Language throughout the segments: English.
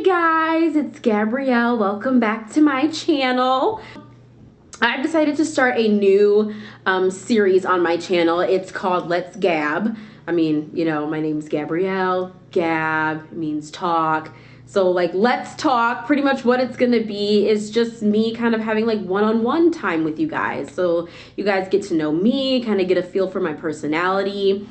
Hey guys, it's Gabrielle. Welcome back to my channel. I've decided to start a new series on my channel. It's called Let's Gab. I mean, you know, my name's Gabrielle. Gab means talk. So like, let's talk. Pretty much what it's gonna be is just me kind of having like one-on-one time with you guys. So you guys get to know me, kind of get a feel for my personality.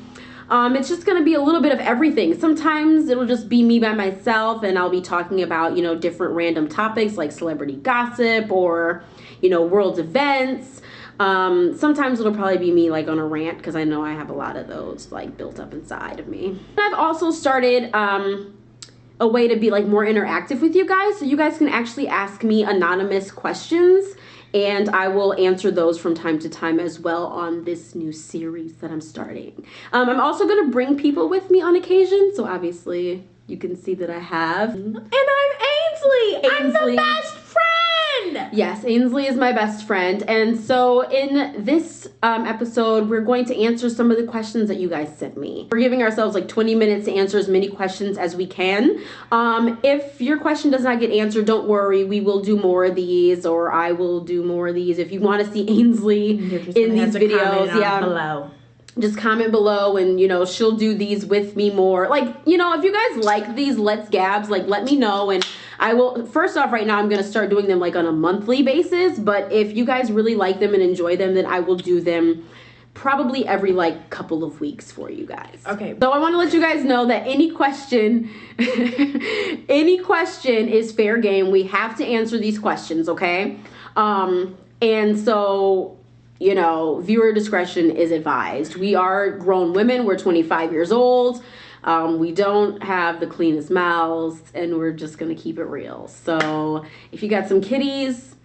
It's just gonna be a little bit of everything. Sometimes it'll just be me by myself and I'll be talking about, you know, different random topics like celebrity gossip or, you know, world events. Sometimes it'll probably be me like on a rant because I know I have a lot of those like built up inside of me. I've also started a way to be like more interactive with you guys, so you guys can actually ask me anonymous questions and I will answer those from time to time as well on this new series that I'm starting. I'm also gonna bring people with me on occasion, so obviously you can see that I have. And I'm Ainslie. I'm the best friend. Yes, Ainslie is my best friend. And so in this episode, we're going to answer some of the questions that you guys sent me. We're giving ourselves like 20 minutes to answer as many questions as we can. If your question does not get answered, don't worry. We will do more of these, or I will do more of these. If you want to see Ainslie in these videos, below. Just comment below and, you know, she'll do these with me more. Like, you know, if you guys like these Let's Gabs, like, let me know. And I will, first off, right now, I'm going to start doing them, like, on a monthly basis. But if you guys really like them and enjoy them, then I will do them probably every, like, couple of weeks for you guys. Okay. So I want to let you guys know that any question, any question is fair game. We have to answer these questions, okay? And so, you know, viewer discretion is advised. We are grown women. We're 25 years old. We don't have the cleanest mouths, and we're just gonna keep it real. So if you got some kitties,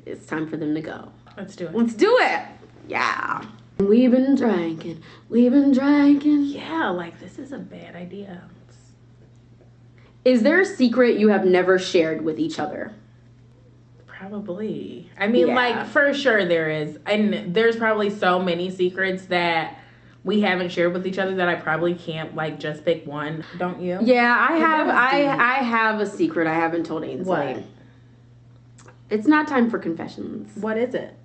it's time for them to go. Let's do it. Let's do it. Yeah. We've been drinking. We've been drinking. Yeah, like this is a bad idea. Is there a secret you have never shared with each other? Probably. I mean, Yeah. like, for sure there is. And there's probably so many secrets that we haven't shared with each other that I probably can't, like, just pick one. Don't you? Yeah, I have a secret I haven't told Ainslie. What? It's not time for confessions. What is it?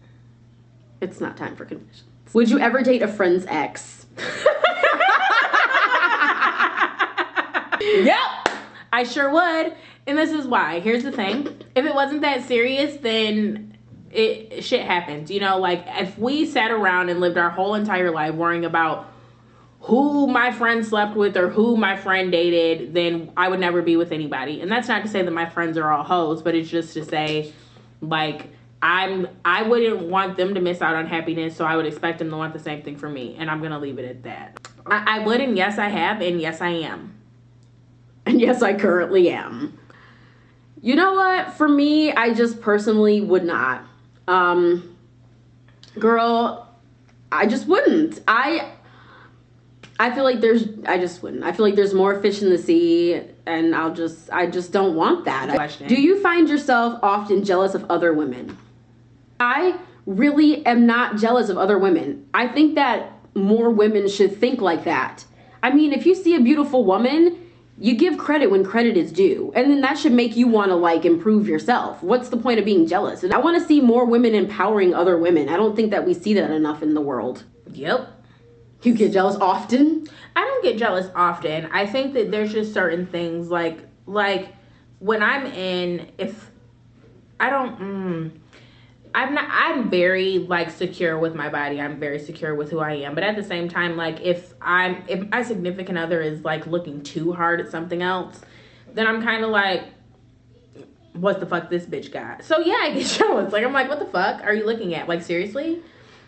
It's not time for confessions. Would you ever date a friend's ex? Yep, I sure would. And this is why. Here's the thing. If it wasn't that serious, then shit happens. You know, like if we sat around and lived our whole entire life worrying about who my friend slept with or who my friend dated, then I would never be with anybody. And that's not to say that my friends are all hoes, but it's just to say, like, I wouldn't want them to miss out on happiness, so I would expect them to want the same thing for me. And I'm going to leave it at that. I would, and yes, I have, and yes, I am. And yes, I currently am. You know what? For me, I just personally would not. Girl, I just wouldn't. I feel like I just wouldn't. I feel like there's more fish in the sea, and I just don't want that. Question. Do you find yourself often jealous of other women? I really am not jealous of other women. I think that more women should think like that. I mean, if you see a beautiful woman, you give credit when credit is due. And then that should make you want to like improve yourself. What's the point of being jealous? And I want to see more women empowering other women. I don't think that we see that enough in the world. Yep. You get jealous often? I don't get jealous often. I think that there's just certain things like when I'm in, if I don't, I'm very like secure with my body. I'm very secure with who I am. But at the same time, like if my significant other is like looking too hard at something else, then I'm kind of like, what the fuck this bitch got? So yeah, I get jealous. Like I'm like, what the fuck are you looking at? Like seriously?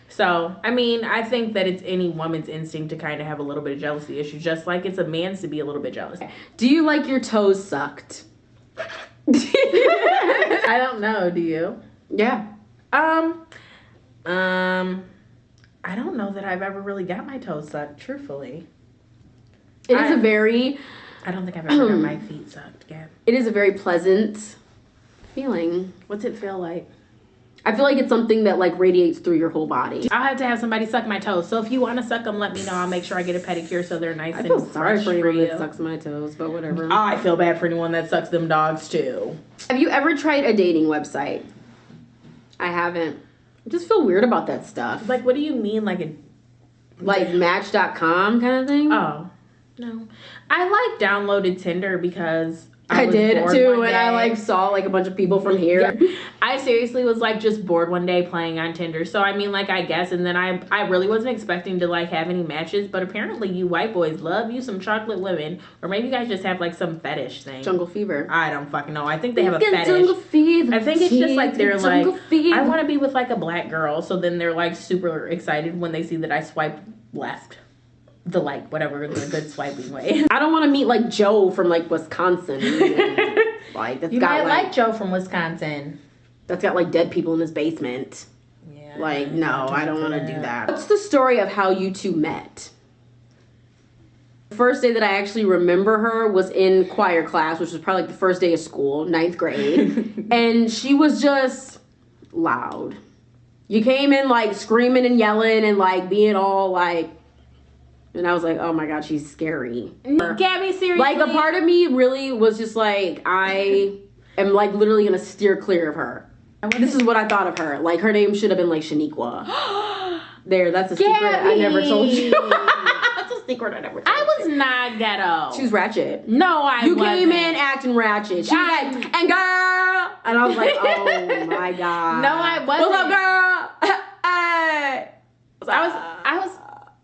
So, I mean, I think that it's any woman's instinct to kind of have a little bit of jealousy issue, just like it's a man's to be a little bit jealous. Do you like your toes sucked? I don't know. Do you? Yeah. I don't know that I've ever really got my toes sucked, truthfully. I don't think I've ever got my feet sucked, Gab. It is a very pleasant feeling. What's it feel like? I feel like it's something that like radiates through your whole body. I'll have to have somebody suck my toes. So if you want to suck them, let me know. I'll make sure I get a pedicure so they're nice and I feel sorry for anyone you. that sucks my toes, but whatever. I feel bad for anyone that sucks them dogs too. Have you ever tried a dating website? I haven't. I just feel weird about that stuff. Like, what do you mean, like Match.com kind of thing? Oh, no. I like downloaded Tinder because I was did bored too, one and I day. like saw like a bunch of people from here. Yeah. I seriously was like just bored one day playing on Tinder. So I mean, like, I guess, and then I really wasn't expecting to like have any matches, but apparently you white boys love you some chocolate women, or maybe you guys just have like some fetish thing. Jungle fever. I don't fucking know. I think they have a Get fetish. jungle fever. I think it's just like they're like, Jungle fever. I want to be with like a black girl, so then they're like super excited when they see that I swipe left. The like whatever the good swiping way. I don't want to meet like Joe from like Wisconsin. Like that's You got might like Joe from Wisconsin. that's got like dead people in his basement. Yeah. Like no, I don't want to do that. What's the story of how you two met? The first day that I actually remember her was in choir class, which was probably like the first day of school, 9th grade, and she was just loud. You came in like screaming and yelling and like being all like. And I was like, oh my God, she's scary. Gabby, seriously? Like, a part of me really was just like, I am like literally gonna steer clear of her. This is what I thought of her. Like, her name should have been like Shaniqua. There, that's a secret I never told you. That's a secret I never told you. I was not ghetto. She was ratchet. No, I You wasn't. came in acting ratchet. She was like, and girl. And I was like, oh my God. No, I wasn't. What's up, girl? Hey.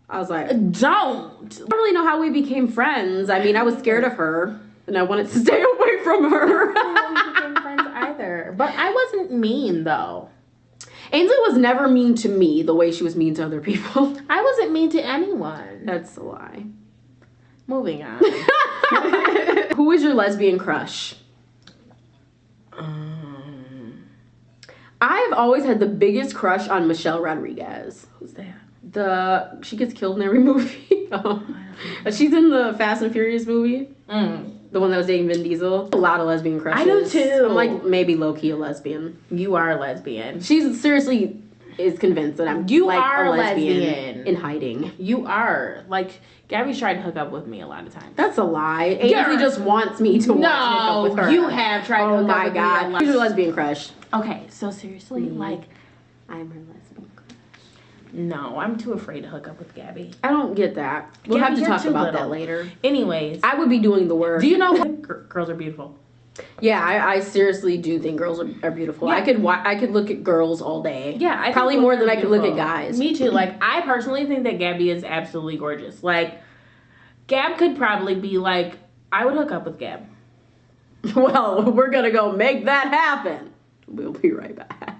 I was like, Don't. I don't really know how we became friends. I mean, I was scared of her, and I wanted to stay away from her. I don't know we became friends either. But I wasn't mean, though. Ainsley was never mean to me the way she was mean to other people. I wasn't mean to anyone. That's a lie. Moving on. Who is your lesbian crush? I've always had the biggest crush on Michelle Rodriguez. Who's that? She gets killed in every movie. She's in the Fast and Furious movie. The one that was dating Vin Diesel. A lot of lesbian crushes. I do too. I'm like maybe low-key a lesbian. You are a lesbian. She's seriously is convinced that I'm You like are a lesbian. lesbian in hiding. You are. Like, Gabby's tried to hook up with me a lot of times. That's a lie. Ainsley just wants me to hook up with her. You have tried to hook up with me a lot. Who's your lesbian crush? Okay, so seriously, like, I'm her lesbian crush. no, I'm too afraid to hook up with Gabby. I don't get that. We'll Gabby, have to you're talk too about little. that later. Anyways, I would be doing the work. do you know girls are beautiful? Yeah, I seriously do think girls are beautiful. Yeah. I could look at girls all day. Yeah, I think probably more than I could look at beautiful. guys. Me too. Like, I personally think that Gabby is absolutely gorgeous. Like, Gab could probably be like, I would hook up with Gab. Well, we're gonna go make that happen. We'll be right back.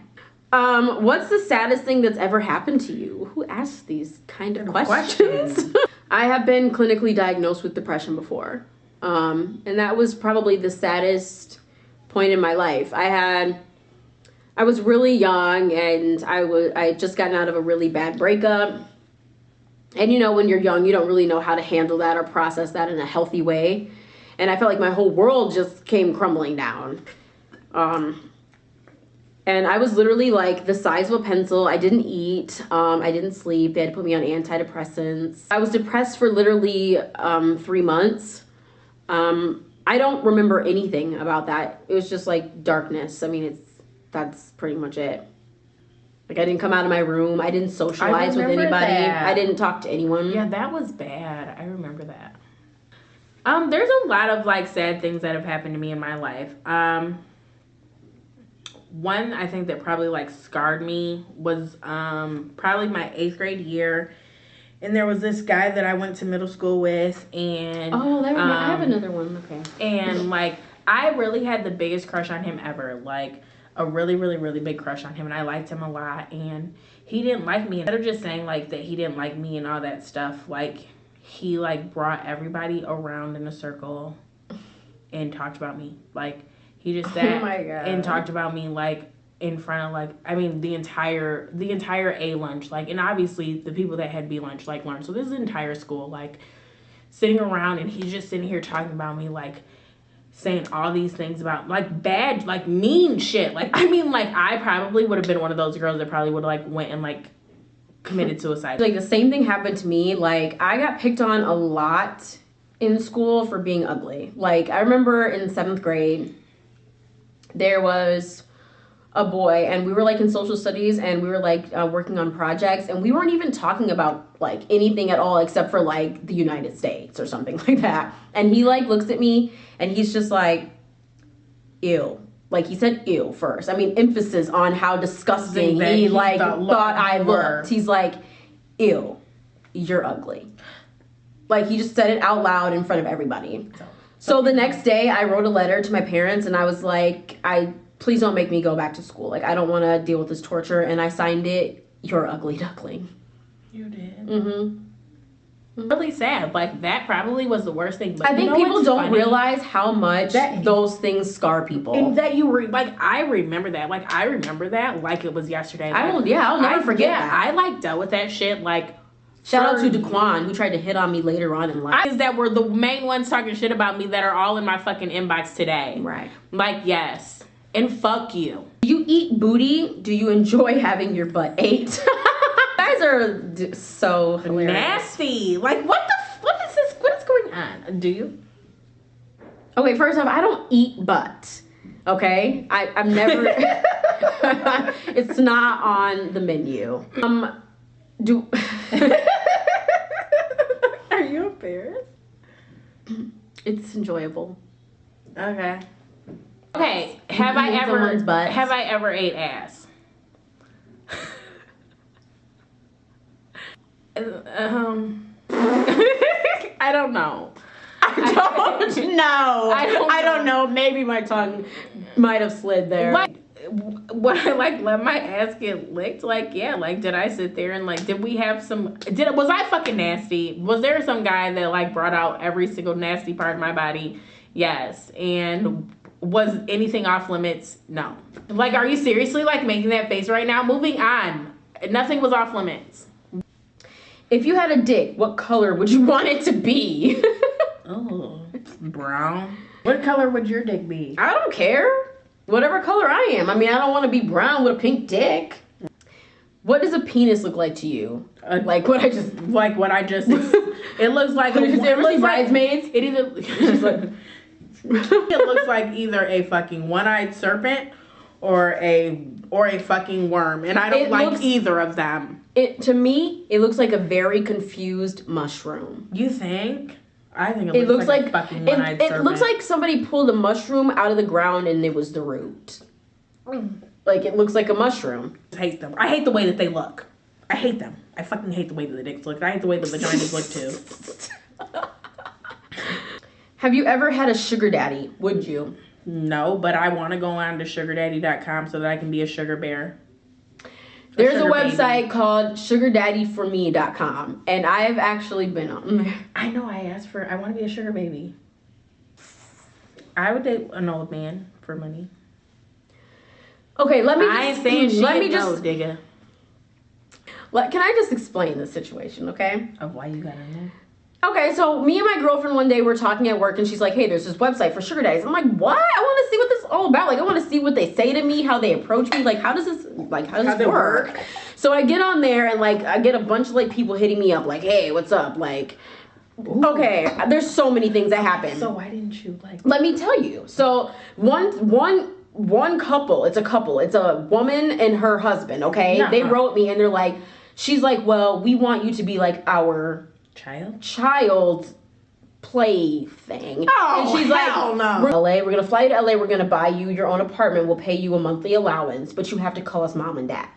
What's the saddest thing that's ever happened to you? Who asks these kind of questions? I have been clinically diagnosed with depression before. And that was probably the saddest point in my life. I was really young, and I had just gotten out of a really bad breakup. And you know, when you're young, you don't really know how to handle that or process that in a healthy way. And I felt like my whole world just came crumbling down. And I was literally like the size of a pencil. I didn't eat. I didn't sleep. They had to put me on antidepressants. I was depressed for literally 3 months. I don't remember anything about that. It was just like darkness. I mean, that's pretty much it. Like, I didn't come out of my room. I didn't socialize with anybody. That. I didn't talk to anyone. Yeah, that was bad. I remember that. There's a lot of like sad things that have happened to me in my life. One I think that probably like scarred me was probably my 8th grade year. And there was this guy that I went to middle school with, and I have another one. Okay. And like, I really had the biggest crush on him ever, like a really, really, really big crush on him, and I liked him a lot. And he didn't like me. Instead of just saying like that he didn't like me and all that stuff, like he like brought everybody around in a circle and talked about me. Like, he just sat and talked about me like in front of like, I mean, the entire A lunch, like, and obviously the people that had B lunch like learned. So this is the entire school like sitting around, and he's just sitting here talking about me, like saying all these things about like bad, like mean shit. Like, I mean, like I probably would have been one of those girls that probably would have like went and like committed suicide. Like the same thing happened to me. Like I got picked on a lot in school for being ugly. Like I remember in 7th grade, there was a boy and we were like in social studies and we were like working on projects and we weren't even talking about like anything at all except for like the United States or something like that. And he like looks at me and he's just like, ew. Like he said ew first. I mean, emphasis on how disgusting he like thought I looked. He's like, ew, you're ugly. Like he just said it out loud in front of everybody. So the next day I wrote a letter to my parents and I was like, please don't make me go back to school. Like I don't want to deal with this torture. And I signed it, you're ugly duckling. You did? Mm-hmm. Really sad. Like that probably was the worst thing. But I think people don't realize how much those things scar people. And that you were like, I remember that. Like I remember that like it was yesterday. Like, I'll never forget that. I like dealt with that shit. Like shout out to Daquan who tried to hit on me later on in life. That were the main ones talking shit about me that are all in my fucking inbox today. Right. Like yes. And fuck you. Do you eat booty? Do you enjoy having your butt ate? Guys are so hilarious. Nasty. Like what is this? What is going on? Do you? Okay, first off, I don't eat butt. Okay? I've never it's not on the menu. Are you embarrassed? It's enjoyable. Okay. Okay, have I ever ate ass? I don't know. I don't know. Maybe my tongue might have slid there. Like, would I like let my ass get licked? Like, yeah, like did I sit there and like did we have some was I fucking nasty? Was there some guy that like brought out every single nasty part of my body? Yes. And was anything off limits? No. Like, are you seriously like making that face right now? Moving on. Nothing was off limits. If you had a dick, what color would you want it to be? Oh, brown. What color would your dick be? I don't care. Whatever color I am. I mean, I don't want to be brown with a pink dick. What does a penis look like to you? Like what I just it looks like Bridesmaids. It either she's like it looks like either a fucking one-eyed serpent or a fucking worm, and I don't like either of them. To me, it looks like a very confused mushroom. You think? I think it looks like a fucking one-eyed serpent. It looks like somebody pulled a mushroom out of the ground and it was the root. Like it looks like a mushroom. I hate them. I hate the way that they look. I hate them. I fucking hate the way that the dicks look. I hate the way the vaginas look too. Have you ever had a sugar daddy? Would you? No, but I want to go on to sugardaddy.com so that I can be a sugar bear. There's a website called sugardaddyforme.com, and I've actually been on there. I know. I want to be a sugar baby. I would date an old man for money. Okay, let me just digga. Can I just explain the situation, okay? Of why you got in there? Okay, so me and my girlfriend one day were talking at work and she's like, hey, there's this website for sugar daddies. I'm like, what? I want to see what this is all about. Like, I want to see what they say to me, how they approach me. Like, how does this work? So I get on there and like, I get a bunch of like people hitting me up like, hey, what's up? Like, ooh. Okay, there's so many things that happen. So why didn't you like? Let me tell you. So one couple, it's a woman and her husband, okay? Nuh-uh. They wrote me and they're like, she's like, well, we want you to be like our child play thing. Oh, and she's hell like, no. we're gonna fly to LA, we're gonna buy you your own apartment, we'll pay you a monthly allowance, but you have to call us mom and dad.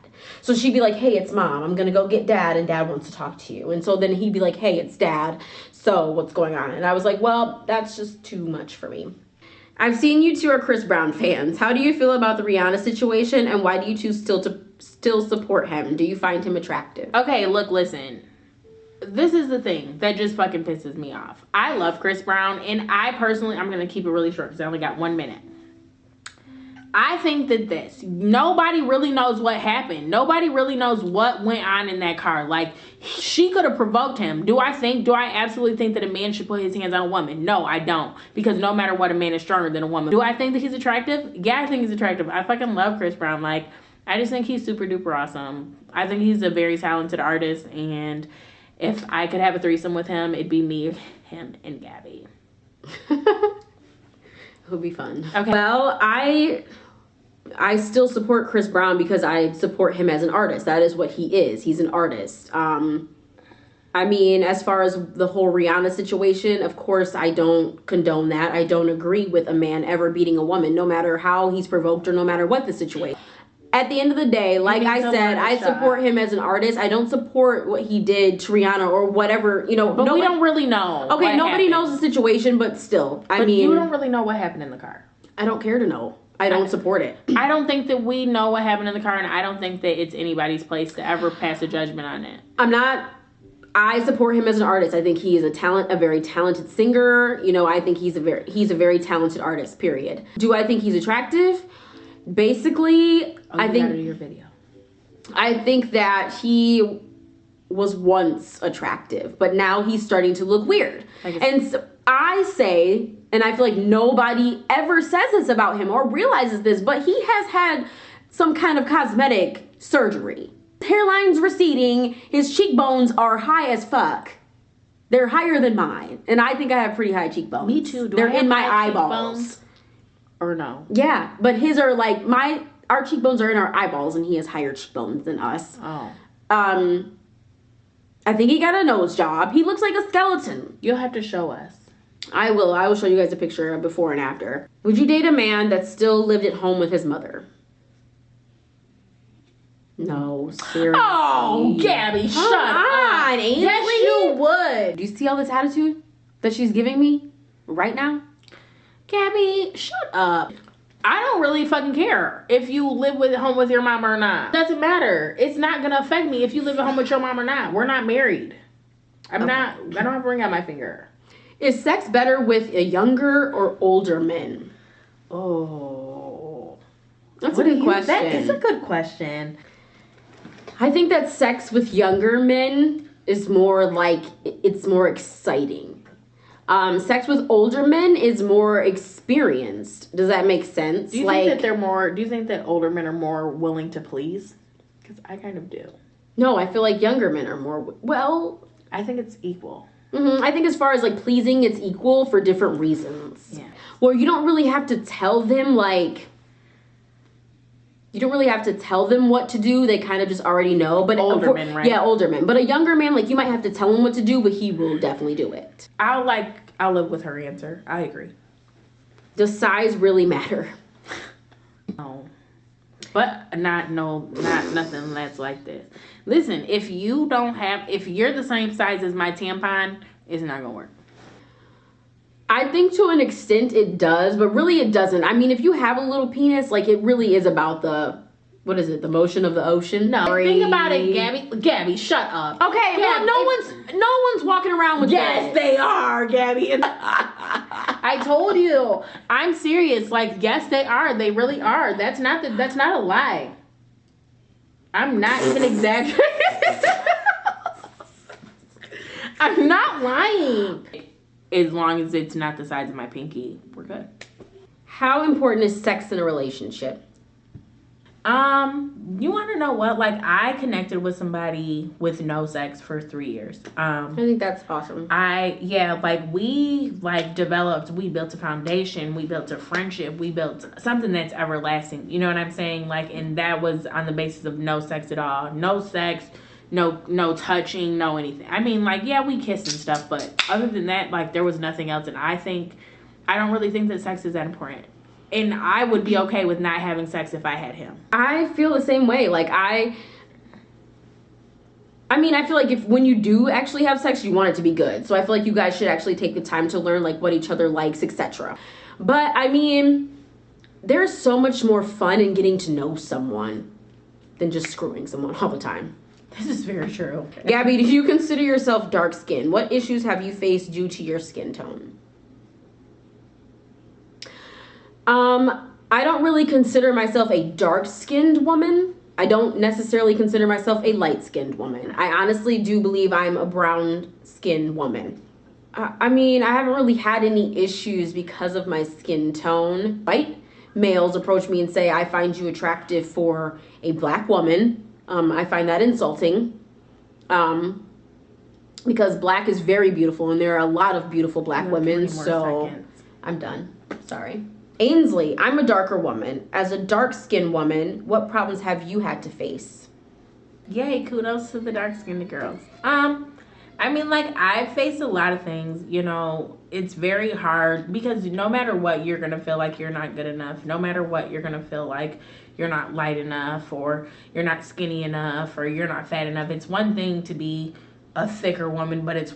So she'd be like, hey, it's mom, I'm gonna go get dad and dad wants to talk to you. And so then he'd be like, hey, it's dad, so what's going on? And I was like, well, that's just too much for me. I've seen you two are Chris Brown fans. How do you feel about the Rihanna situation and why do you two still support him? Do you find him attractive? Okay, look, listen. This is the thing that just fucking pisses me off. I love Chris Brown, and I personally, I'm going to keep it really short because I only got 1 minute. I think that nobody really knows what happened. Nobody really knows what went on in that car. Like, she could have provoked him. Do I absolutely think that a man should put his hands on a woman? No, I don't. Because no matter what, a man is stronger than a woman. Do I think that he's attractive? Yeah, I think he's attractive. I fucking love Chris Brown. Like, I just think he's super duper awesome. I think he's a very talented artist, and if I could have a threesome with him, it'd be me, him, and Gabby. It would be fun. Okay. Well, I still support Chris Brown because I support him as an artist. That is what he is. He's an artist. I mean, as far as the whole Rihanna situation, of course, I don't condone that. I don't agree with a man ever beating a woman, no matter how he's provoked or no matter what the situation. At the end of the day, like I said, I support him as an artist. I don't support what he did to Rihanna or whatever, you know. But we don't really know. Okay, nobody knows the situation, but still. I mean, you don't really know what happened in the car. I don't care to know. I don't support it. I don't think that we know what happened in the car, and I don't think that it's anybody's place to ever pass a judgment on it. I support him as an artist. I think he is a very talented singer. You know, I think he's a very talented artist, period. Do I think he's attractive? Basically, I think your video. I think that he was once attractive, but now he's starting to look weird. And so I say, and I feel like nobody ever says this about him or realizes this, but he has had some kind of cosmetic surgery. His hairline's receding, his cheekbones are high as fuck. They're higher than mine, and I think I have pretty high cheekbones. Me too. They're in my eyeballs. Or no? Yeah, but his are like our cheekbones are in our eyeballs, and he has higher cheekbones than us. Oh. I think he got a nose job. He looks like a skeleton. You'll have to show us. I will. I will show you guys a picture of before and after. Would you date a man that still lived at home with his mother? No, seriously. Oh, Gabby, shut up. Ainsley. Yes, you would. Do you see all this attitude that she's giving me right now? Gabby, shut up. I don't really fucking care if you live at home with your mom or not. It doesn't matter. It's not gonna affect me if you live at home with your mom or not. We're not married. I don't have a ring on my finger. Is sex better with a younger or older men? Oh. That's a good question. It's a good question. I think that sex with younger men is more like, it's more exciting. Sex with older men is more experienced. Does that make sense? Do you think that do you think that older men are more willing to please? Because I kind of do. No, I feel like younger men are more, well. I think it's equal. I think as far as like pleasing, it's equal for different reasons. Yeah. Well, you don't really have to tell them you don't really have to tell them what to do. They kind of just already know. But older men, right? Yeah, older men. But a younger man, like, you might have to tell him what to do, but he will definitely do it. I'll live with her answer. I agree. Does size really matter? No. But not nothing that's like this. Listen, if you're the same size as my tampon, it's not gonna work. I think to an extent it does, but really it doesn't. I mean, if you have a little penis, like, it really is about the motion of the ocean? No, think about it, Gabby. Gabby, shut up. Okay, Gabby, no one's walking around with that. Yes, they are, Gabby. I told you. I'm serious. Like, yes, they are. They really are. That's not a lie. I'm not even exaggerating. I'm not lying. As long as it's not the size of my pinky, we're good. How important is sex in a relationship? You want to know what? Like, I connected with somebody with no sex for 3 years. I think that's awesome. We developed, we built a foundation, we built a friendship, we built something that's everlasting. You know what I'm saying? Like, and that was on the basis of no sex at all. No sex, no touching, no anything. I mean, like, yeah, we kissed and stuff, but other than that, like, there was nothing else. And I don't really think that sex is that important. And I would be okay with not having sex if I had him. I feel the same way. Like, I feel like when you do actually have sex, you want it to be good. So I feel like you guys should actually take the time to learn, like, what each other likes, etc. But, I mean, there's so much more fun in getting to know someone than just screwing someone all the time. This is very true. Gabby, do you consider yourself dark-skinned? What issues have you faced due to your skin tone? I don't really consider myself a dark-skinned woman. I don't necessarily consider myself a light-skinned woman. I honestly do believe I'm a brown-skinned woman. I mean, I haven't really had any issues because of my skin tone. White males approach me and say, I find you attractive for a black woman. I find that insulting. Because black is very beautiful, and there are a lot of beautiful black women, so I'm done. Sorry. Ainslie, I'm a darker woman. As a dark-skinned woman, what problems have you had to face? Yay, kudos to the dark-skinned girls. I mean, like, I've faced a lot of things, you know. It's very hard because no matter what, you're going to feel like you're not good enough. No matter what, you're going to feel like you're not light enough, or you're not skinny enough, or you're not fat enough. It's one thing to be a thicker woman, but it's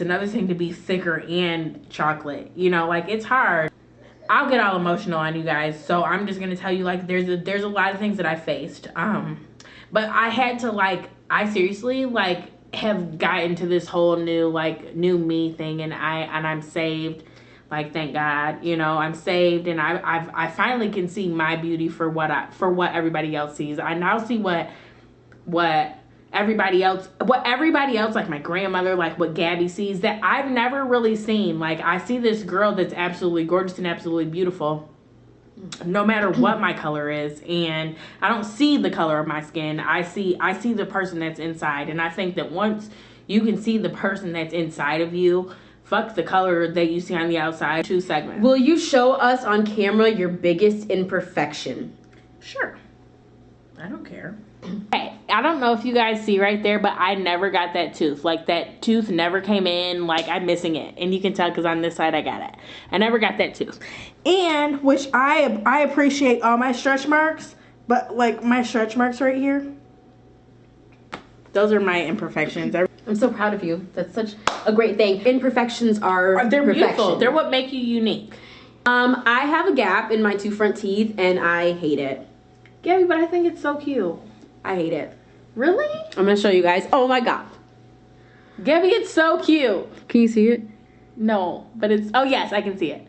another thing to be thicker and chocolate. You know, like, it's hard. I'll get all emotional on you guys, so I'm just going to tell you, like, there's a lot of things that I faced. But I had to, like, I seriously, like, have gotten to this whole new me thing, and I'm saved. Like, thank God, you know, I'm saved, and I finally can see my beauty for what everybody else sees. I now see what everybody else, like my grandmother, like what Gabby sees, that I've never really seen. Like, I see this girl that's absolutely gorgeous and absolutely beautiful, no matter what my color is, and I don't see the color of my skin. I see the person that's inside, and I think that once you can see the person that's inside of you, fuck the color that you see on the outside. 2 segments. Will you show us on camera your biggest imperfection? Sure. I don't care. Hey, I don't know if you guys see right there, but I never got that tooth. Like, that tooth never came in. Like, I'm missing it. And you can tell because on this side I got it. I never got that tooth. And, which I appreciate all my stretch marks, but, like, my stretch marks right here, those are my imperfections. I'm so proud of you. That's such a great thing. Imperfections they're beautiful. They're what make you unique. I have a gap in my 2 front teeth, and I hate it. Gabby, but I think it's so cute. I hate it. Really? I'm gonna show you guys. Oh my God. Gabby, it's so cute. Can you see it? No, but oh yes, I can see it.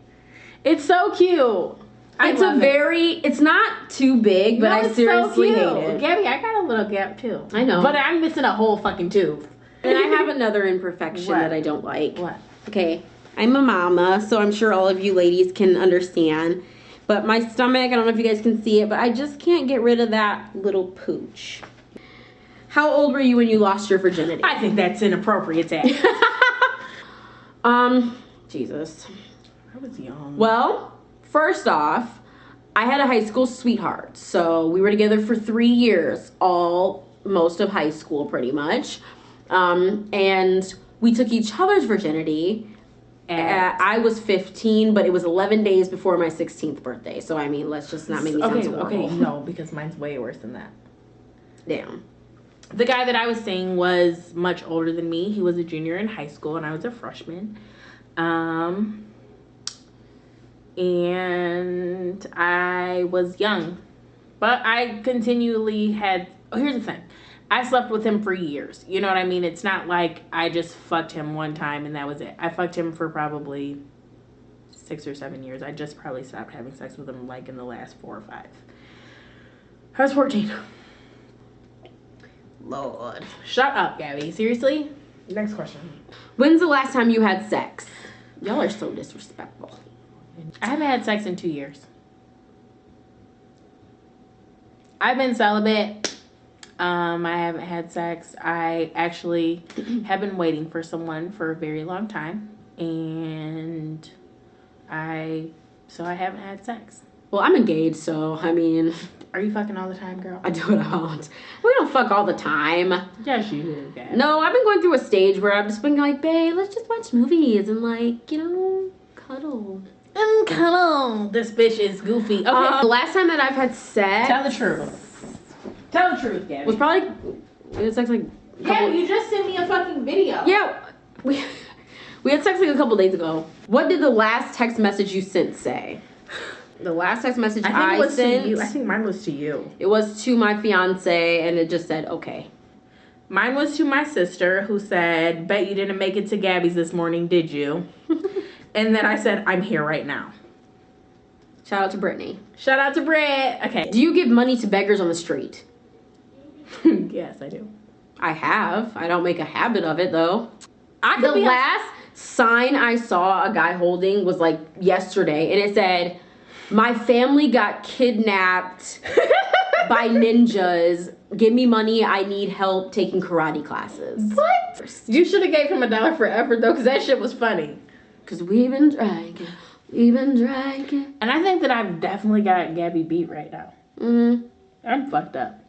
It's so cute. It's not too big, but I seriously hate it. Gabby, I got a little gap too. I know. But I'm missing a whole fucking tooth. And I have another imperfection that I don't like. What? Okay, I'm a mama, so I'm sure all of you ladies can understand. But my stomach, I don't know if you guys can see it, but I just can't get rid of that little pooch. How old were you when you lost your virginity? I think that's inappropriate to ask. Jesus. I was young. Well, first off, I had a high school sweetheart. So we were together for 3 years, most of high school pretty much. And we took each other's virginity. I was 15, but it was 11 days before my 16th birthday. So, I mean, let's just not make me sound so horrible. Okay, no, because mine's way worse than that. Damn. The guy that I was seeing was much older than me. He was a junior in high school, and I was a freshman. And I was young. But I continually had... Oh, here's the thing. I slept with him for years. You know what I mean? It's not like I just fucked him one time and that was it. I fucked him for probably 6 or 7 years. I just probably stopped having sex with him like in the last 4 or 5. I was 14. Lord. Shut up, Gabby. Seriously? Next question. When's the last time you had sex? Y'all are so disrespectful. I haven't had sex in 2 years. I've been celibate. I haven't had sex. I actually have been waiting for someone for a very long time. And I haven't had sex. Well, I'm engaged, so, I mean... Are you fucking all the time, girl? I do what I want. We don't fuck all the time. Yes, you do, Gabby. No, I've been going through a stage where I've just been like, babe, let's just watch movies and, like, you know, cuddle. Cuddle. This bitch is goofy. Okay. The last time that I've had sex... Tell the truth. Tell the truth, Gabby. Was probably... It was sex, like... Yeah, you just sent me a fucking video. Yeah. We had sex, like, a couple days ago. What did the last text message you sent say? The last text message I sent... to you. I think mine was to you. It was to my fiance, and it just said, okay. Mine was to my sister, who said, bet you didn't make it to Gabby's this morning, did you? And then I said, I'm here right now. Shout out to Brittany. Shout out to Britt. Okay. Do you give money to beggars on the street? Yes, I do. I have. I don't make a habit of it though. The last sign I saw a guy holding was like yesterday, and it said, "My family got kidnapped by ninjas. Give me money. I need help taking karate classes." What? You should have gave him $1 for effort though, because that shit was funny. Cause we've been drinking. And I think that I've definitely got Gabby beat right now. Mm-hmm. I'm fucked up.